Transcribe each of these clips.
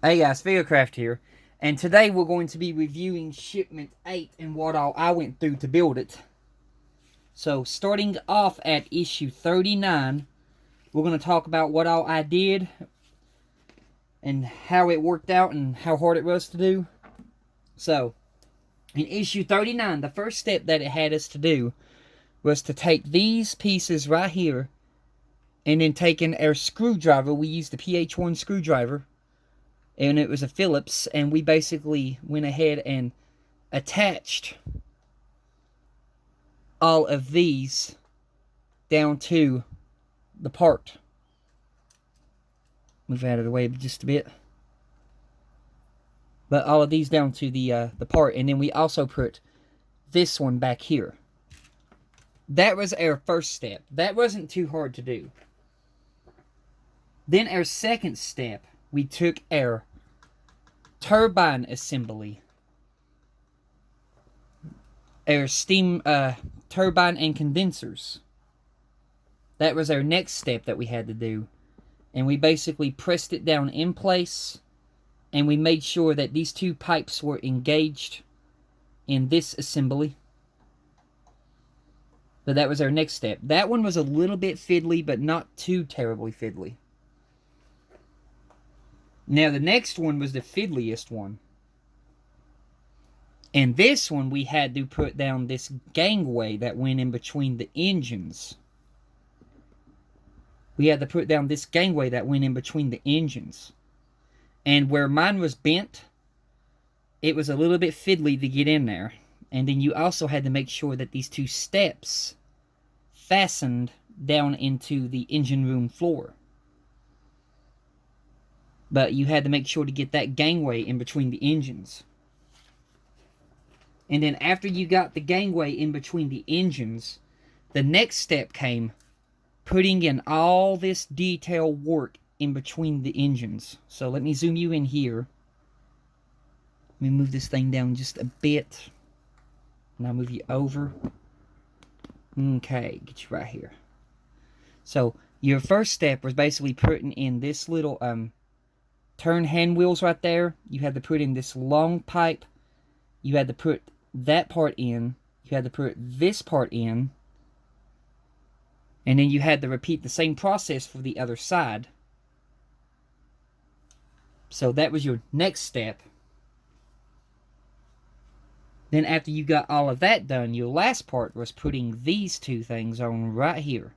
Hey guys, Craft here, and today we're going to be reviewing Shipment 8 and what all I went through to build it. So, starting off at issue 39, we're going to talk about what all I did, and how it worked out, and how hard it was to do. So, in issue 39, the first step that it had us to do was to take these pieces right here, and then taking our screwdriver, we used the PH1 screwdriver, and it was a Phillips, and we basically went ahead and attached all of these down to the part. Move out of the way just a bit. But all of these down to the part, and then we also put this one back here. That was our first step. That wasn't too hard to do. Then our second step, we took our turbine assembly, our steam turbine and condensers. That was our next step that we had to do, and we basically pressed it down in place, and we made sure that these two pipes were engaged in this assembly. But that was our next step. That one was a little bit fiddly, but not too terribly fiddly. Now, the next one was the fiddliest one. And this one, we had to put down this gangway that went in between the engines. We had to put down this gangway that went in between the engines. And where mine was bent, it was a little bit fiddly to get in there. And then you also had to make sure that these two steps fastened down into the engine room floor. But you had to make sure to get that gangway in between the engines. And then after you got the gangway in between the engines, the next step came putting in all this detail work in between the engines. So let me zoom you in here. Let me move this thing down just a bit. And I'll move you over. Okay, get you right here. So your first step was basically putting in this little turn hand wheels right there. You had to put in this long pipe. You had to put that part in. You had to put this part in. And then you had to repeat the same process for the other side. So that was your next step. Then after you got all of that done, your last part was putting these two things on right here,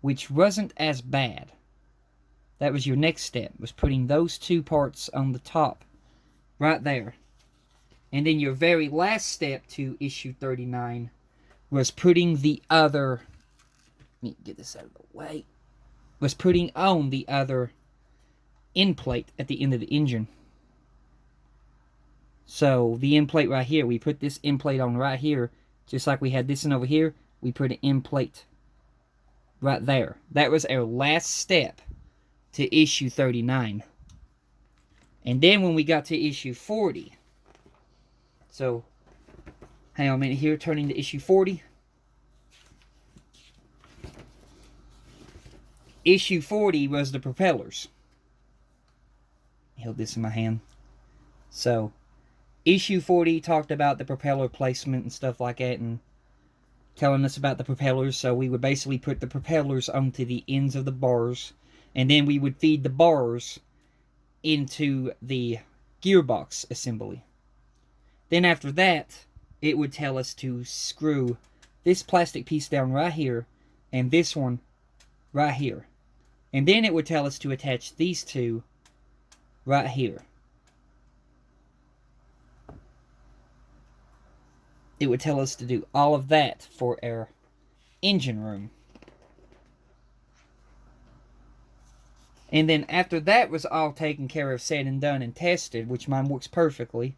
which wasn't as bad. That was your next step, was putting those two parts on the top, right there. And then your very last step to issue 39 was putting the other, let me get this out of the way, was putting on the other end plate at the end of the engine. So the end plate right here, we put this end plate on right here, just like we had this one over here, we put an end plate right there. That was our last step to issue 39. And then when we got to issue 40, so hang on a minute here, turning to issue 40. Issue 40 was the propellers. I held this in my hand. So issue 40 talked about the propeller placement and stuff like that, and telling us about the propellers. So we would basically put the propellers onto the ends of the bars, and then we would feed the bars into the gearbox assembly. Then after that, it would tell us to screw this plastic piece down right here, and this one right here. And then it would tell us to attach these two right here. It would tell us to do all of that for our engine room. And then after that was all taken care of, said and done, and tested, which mine works perfectly.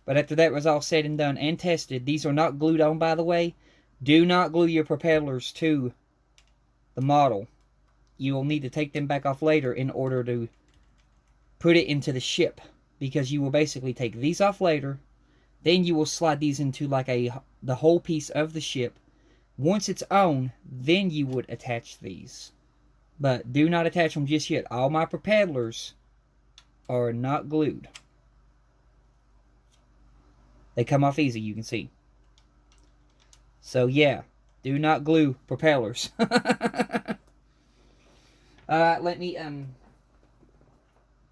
But after that was all said and done and tested, these are not glued on, by the way. Do not glue your propellers to the model. You will need to take them back off later in order to put it into the ship. Because you will basically take these off later. Then you will slide these into like the whole piece of the ship. Once it's on, then you would attach these. But do not attach them just yet. All my propellers are not glued. They come off easy, you can see. So yeah, do not glue propellers. Let me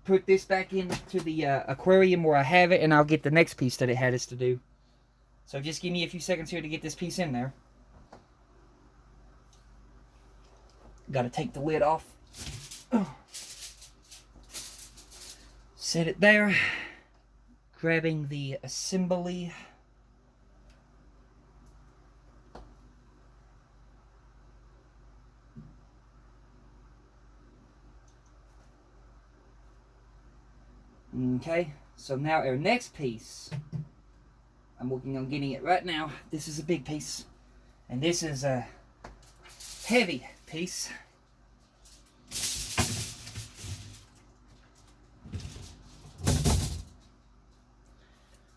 put this back into the aquarium where I have it, and I'll get the next piece that it had us to do. So just give me a few seconds here to get this piece in there. Got to take the lid off. Set it there. Grabbing the assembly. Okay, so now our next piece, I'm working on getting it right now. This is a big piece, and this is a heavy piece.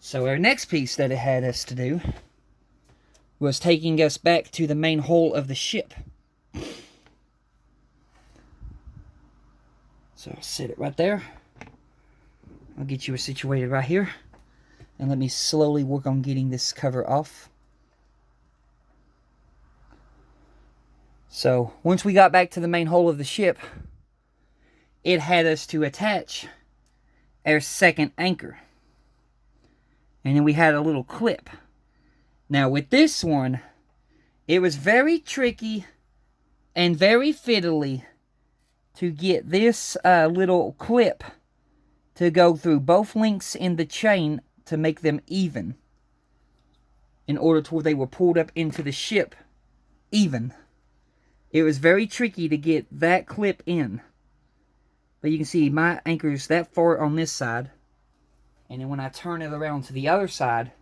So our next piece that it had us to do was taking us back to the main hull of the ship. So I'll set it right there. I'll get you situated right here. And let me slowly work on getting this cover off. So once we got back to the main hull of the ship, it had us to attach our second anchor. And then we had a little clip. Now with this one, it was very tricky and very fiddly to get this little clip to go through both links in the chain to make them even, in order to where they were pulled up into the ship even. It was very tricky to get that clip in. But you can see my anchor is that far on this side. And then when I turn it around to the other side,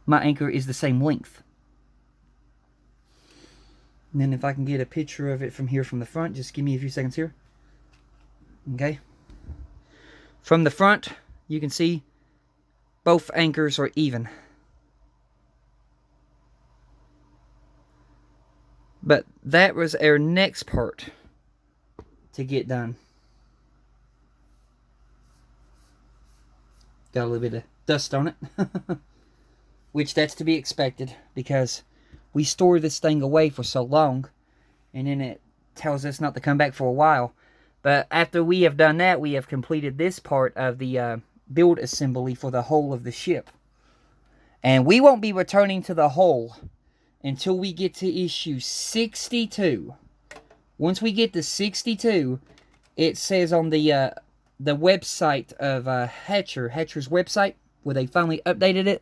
my anchor is the same length. And then if I can get a picture of it from here from the front, just give me a few seconds here. Okay. From the front, you can see both anchors are even. But that was our next part to get done. Got a little bit of dust on it. Which that's to be expected, because we store this thing away for so long, and then it tells us not to come back for a while. But after we have done that, we have completed this part of the build assembly for the hull of the ship. And we won't be returning to the hull until we get to issue 62. Once we get to 62, it says on the website of Hatcher's website, where they finally updated it,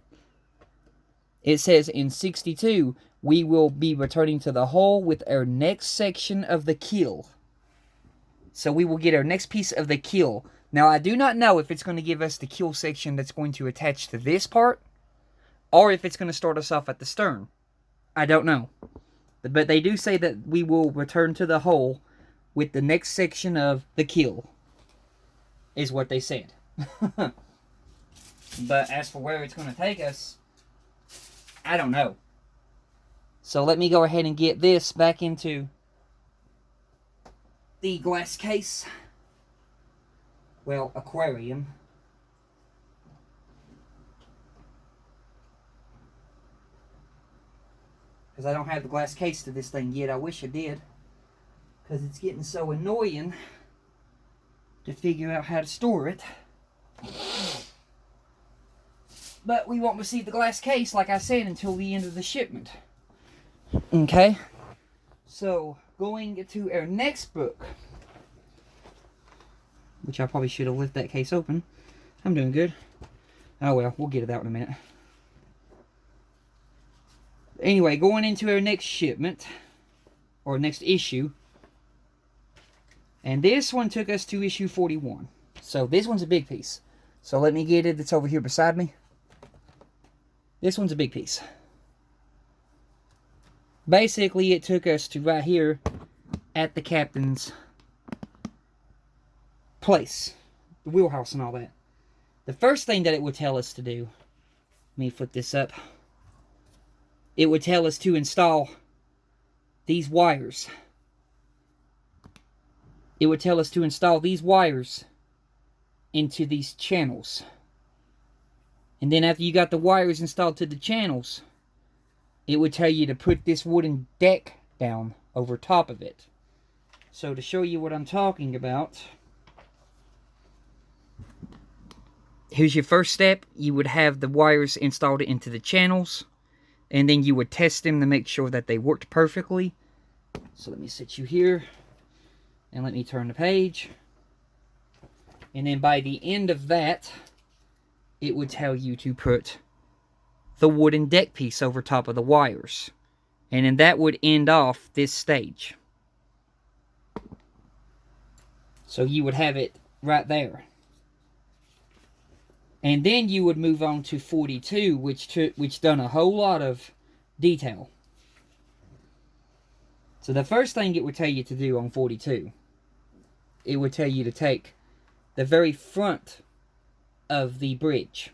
it says in 62, we will be returning to the hull with our next section of the keel. So we will get our next piece of the keel. Now, I do not know if it's going to give us the keel section that's going to attach to this part, or if it's going to start us off at the stern. I don't know. But they do say that we will return to the hull with the next section of the keel, is what they said. But as for where it's going to take us, I don't know. So let me go ahead and get this back into the glass case. Well, aquarium. Because I don't have the glass case to this thing yet. I wish I did. Because it's getting so annoying to figure out how to store it. But we won't receive the glass case, like I said, until the end of the shipment. Okay. So, going to our next book, which I probably should have left that case open. I'm doing good. Oh well, we'll get it out in a minute. Anyway, going into our next shipment, or next issue, and this one took us to issue 41. So this one's a big piece. So let me get it. It's over here beside me. This one's a big piece. Basically, it took us to right here at the captain's place. The wheelhouse and all that. The first thing that it would tell us to do, let me flip this up. It would tell us to install these wires it would tell us to install these wires into these channels. And then after you got the wires installed to the channels, it would tell you to put this wooden deck down over top of it. So to show you what I'm talking about, here's your first step. You would have the wires installed into the channels, and then you would test them to make sure that they worked perfectly. So let me sit you here, and let me turn the page. And then by the end of that, it would tell you to put the wooden deck piece over top of the wires. And then that would end off this stage. So you would have it right there. And then you would move on to 42, which done a whole lot of detail. So the first thing it would tell you to do on 42, it would tell you to take the very front of the bridge,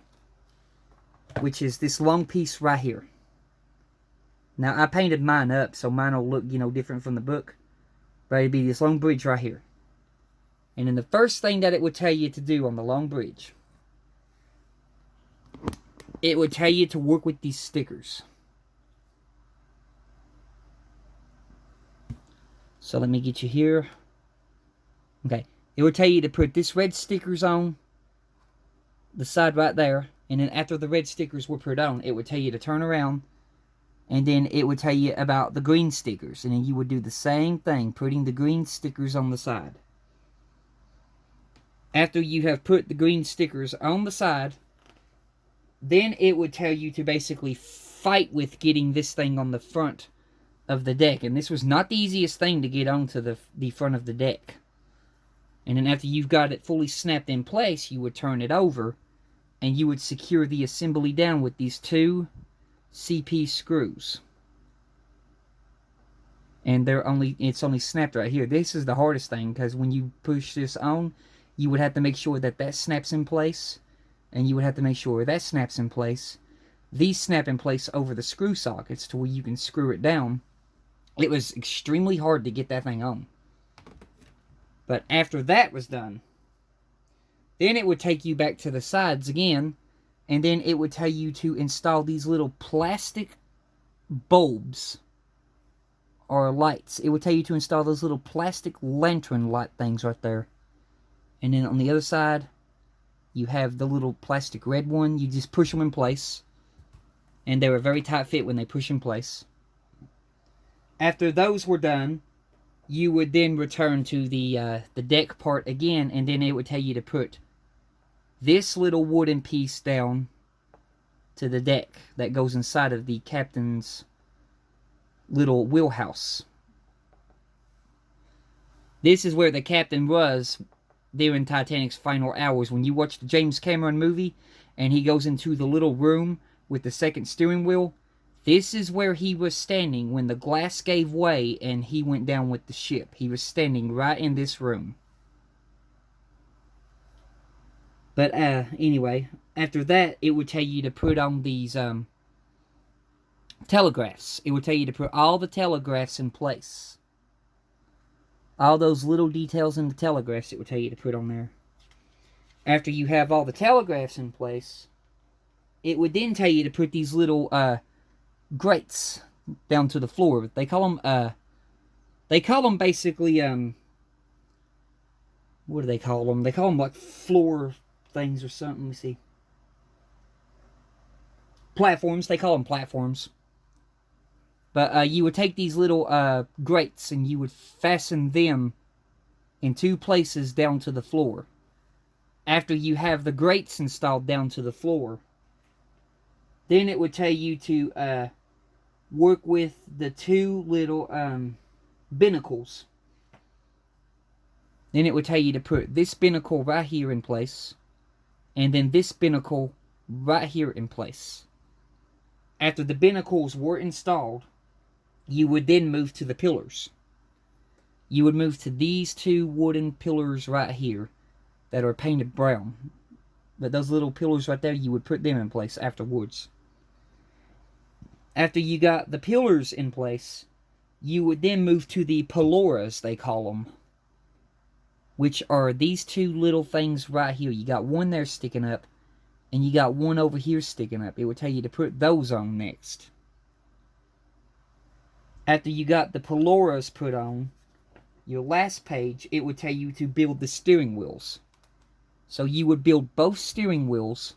which is this long piece right here. Now, I painted mine up, so mine will look, different from the book. But it'd be this long bridge right here. And then the first thing that it would tell you to do on the long bridge, it would tell you to work with these stickers. So let me get you here. Okay. It would tell you to put this red stickers on the side right there. And then after the red stickers were put on, it would tell you to turn around. And then it would tell you about the green stickers. And then you would do the same thing, putting the green stickers on the side. After you have put the green stickers on the side, then it would tell you to basically fight with getting this thing on the front of the deck. And this was not the easiest thing to get onto the front of the deck. And then after you've got it fully snapped in place, you would turn it over, and you would secure the assembly down with these 2 CP screws. And it's only snapped right here. This is the hardest thing, because when you push this on, you would have to make sure that that snaps in place, and you would have to make sure that snaps in place. These snap in place over the screw sockets to where you can screw it down. It was extremely hard to get that thing on. But after that was done, then it would take you back to the sides again, and then it would tell you to install these little plastic bulbs or lights. It would tell you to install those little plastic lantern light things right there. And then on the other side, you have the little plastic red one. You just push them in place. And they were very tight fit when they push in place. After those were done, you would then return to the deck part again. And then it would tell you to put this little wooden piece down to the deck that goes inside of the captain's little wheelhouse. This is where the captain was during Titanic's final hours. When you watch the James Cameron movie and he goes into the little room with the second steering wheel, this is where he was standing when the glass gave way and he went down with the ship. He was standing right in this room. But anyway, after that, it would tell you to put on these telegraphs. It would tell you to put all the telegraphs in place. All those little details in the telegraphs, it would tell you to put on there. After you have all the telegraphs in place, it would then tell you to put these little grates down to the floor. They call them basically what do they call them? They call them like floor things or something. Let me see. Platforms. They call them platforms. But you would take these little grates and you would fasten them in 2 places down to the floor. After you have the grates installed down to the floor, then it would tell you to work with the 2 little binnacles. Then it would tell you to put this binnacle right here in place, and then this binnacle right here in place. After the binnacles were installed, you would then move to the pillars. You would move to these 2 wooden pillars right here that are painted brown. But those little pillars right there, you would put them in place afterwards. After you got the pillars in place, you would then move to the pilloras, they call them. which are these two little things right here. You got one there sticking up, and you got one over here sticking up. It would tell you to put those on next. After you got the pelluras put on, your last page, it would tell you to build the steering wheels. So you would build both steering wheels,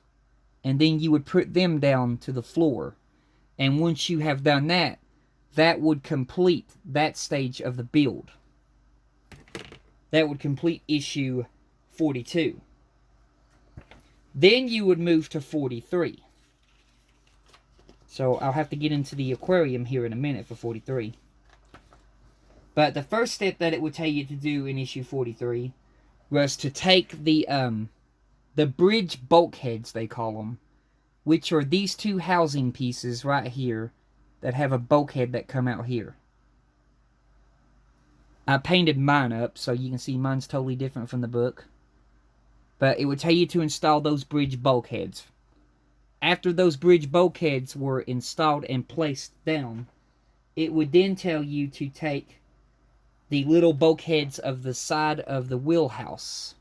and then you would put them down to the floor. And once you have done that, that would complete that stage of the build. That would complete issue 42. Then you would move to 43. So I'll have to get into the aquarium here in a minute for 43. But the first step that it would tell you to do in issue 43 was to take the bridge bulkheads, they call them, which are these two housing pieces right here that have a bulkhead that come out here. I painted mine up so you can see mine's totally different from the book. But it would tell you to install those bridge bulkheads. After those bridge bulkheads were installed and placed down, it would then tell you to take the little bulkheads of the side of the wheelhouse.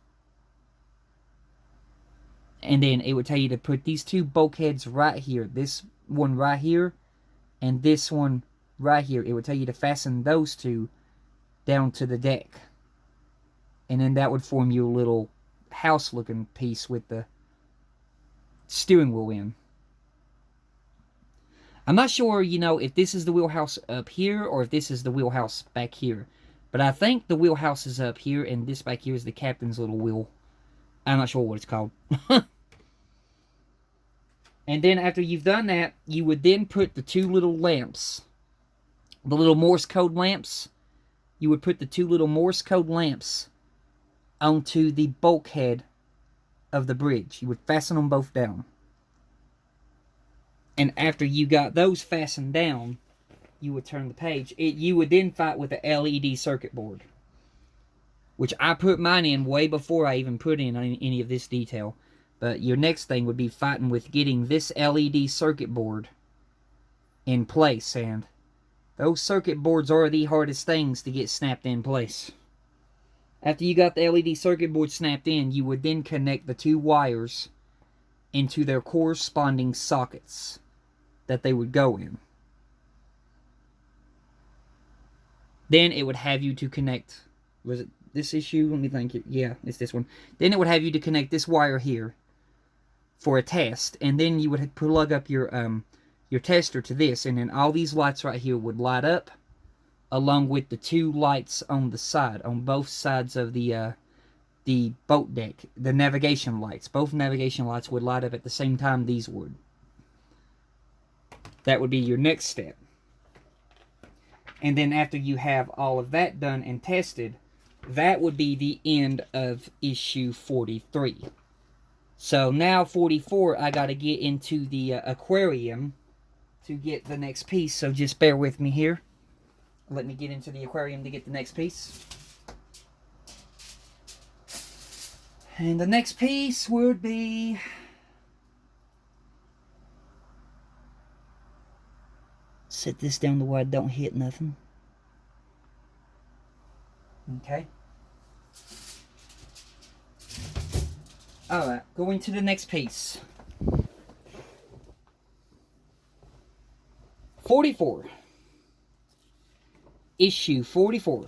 And then it would tell you to put these two bulkheads right here. This one right here and this one right here. It would tell you to fasten those two down to the deck. And then that would form your little house-looking piece with the steering wheel in. I'm not sure, if this is the wheelhouse up here or if this is the wheelhouse back here. But I think the wheelhouse is up here and this back here is the captain's little wheel. I'm not sure what it's called. And then after you've done that, you would then put the two little lamps, the little Morse code lamps. You would put the two little Morse code lamps onto the bulkhead of the bridge. You would fasten them both down. And after you got those fastened down, you would turn the page. You would then fight with the LED circuit board, which I put mine in way before I even put in any of this detail. But your next thing would be fighting with getting this LED circuit board in place. And those circuit boards are the hardest things to get snapped in place. After you got the LED circuit board snapped in, you would then connect the two wires into their corresponding sockets that they would go in. Then it would have you to connect, was it this issue? Let me think. Yeah, it's this one. Then it would have you to connect this wire here for a test, and then you would plug up your tester to this, and then all these lights right here would light up, along with the two lights on the side, on both sides of the boat deck, the navigation lights. Both navigation lights would light up at the same time these would. That would be your next step. And then after you have all of that done and tested, that would be the end of issue 43. So now 44, I got to get into the aquarium to get the next piece. So just bear with me here. Let me get into the aquarium to get the next piece. And the next piece would be... set this down to where I don't hit nothing. Okay. Alright, going to the next piece. 44. Issue 44.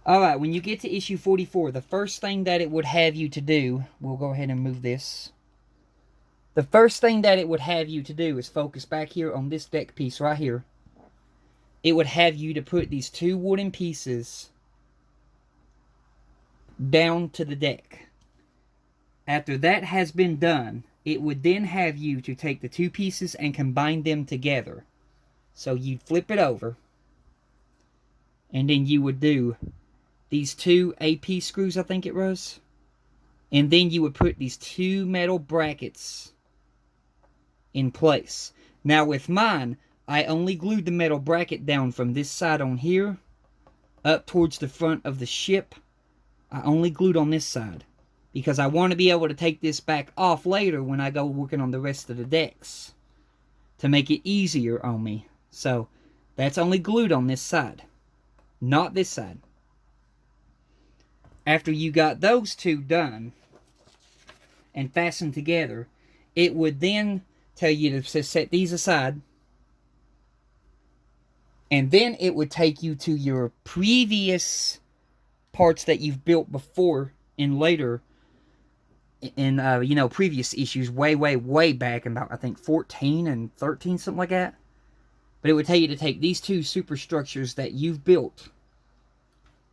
Alright, when you get to issue 44, the first thing that it would have you to do, we'll go ahead and move this. The first thing that it would have you to do is focus back here on this deck piece right here. It would have you to put these two wooden pieces down to the deck. After that has been done, it would then have you to take the two pieces and combine them together. So you'd flip it over, and then you would do these two AP screws, I think it was. And then you would put these two metal brackets in place. Now with mine, I only glued the metal bracket down from this side on here up towards the front of the ship. I only glued on this side because I want to be able to take this back off later when I go working on the rest of the decks to make it easier on me. So That's only glued on this side, not this side. After you got those two done and fastened together, it would then tell you to set these aside. And then it would take you to your previous parts that you've built before and later in, previous issues way back in about, I think, 14 and 13, something like that. But it would tell you to take these two superstructures that you've built,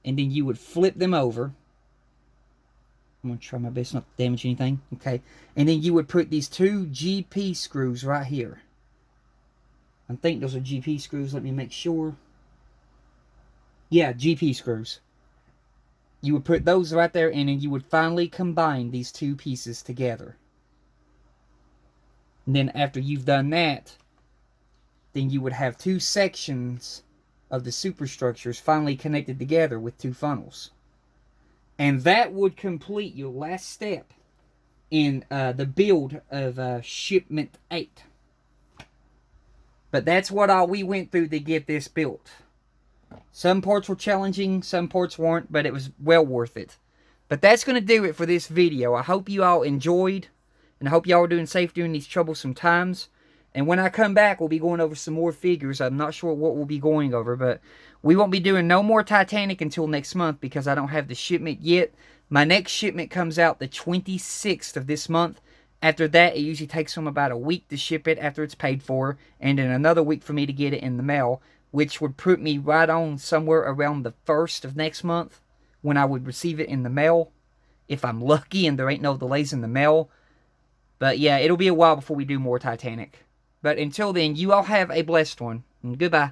and then you would flip them over. I'm going to try my best not to damage anything. Okay. And then you would put these two GP screws right here. I think those are GP screws. Let me make sure. Yeah, GP screws. You would put those right there, and then you would finally combine these two pieces together. And then after you've done that, then you would have two sections of the superstructures finally connected together with two funnels. And that would complete your last step in the build of Shipment 8. But that's what all we went through to get this built. Some parts were challenging, some parts weren't, but it was well worth it. But that's going to do it for this video. I hope you all enjoyed, and I hope y'all are doing safe during these troublesome times. And when I come back, we'll be going over some more figures. I'm not sure what we'll be going over, but we won't be doing no more Titanic until next month because I don't have the shipment yet. My next shipment comes out the 26th of this month. After that, it usually takes them about a week to ship it after it's paid for, and then another week for me to get it in the mail, which would put me right on somewhere around the 1st of next month when I would receive it in the mail, if I'm lucky and there ain't no delays in the mail. But yeah, it'll be a while before we do more Titanic. But until then, you all have a blessed one, and goodbye.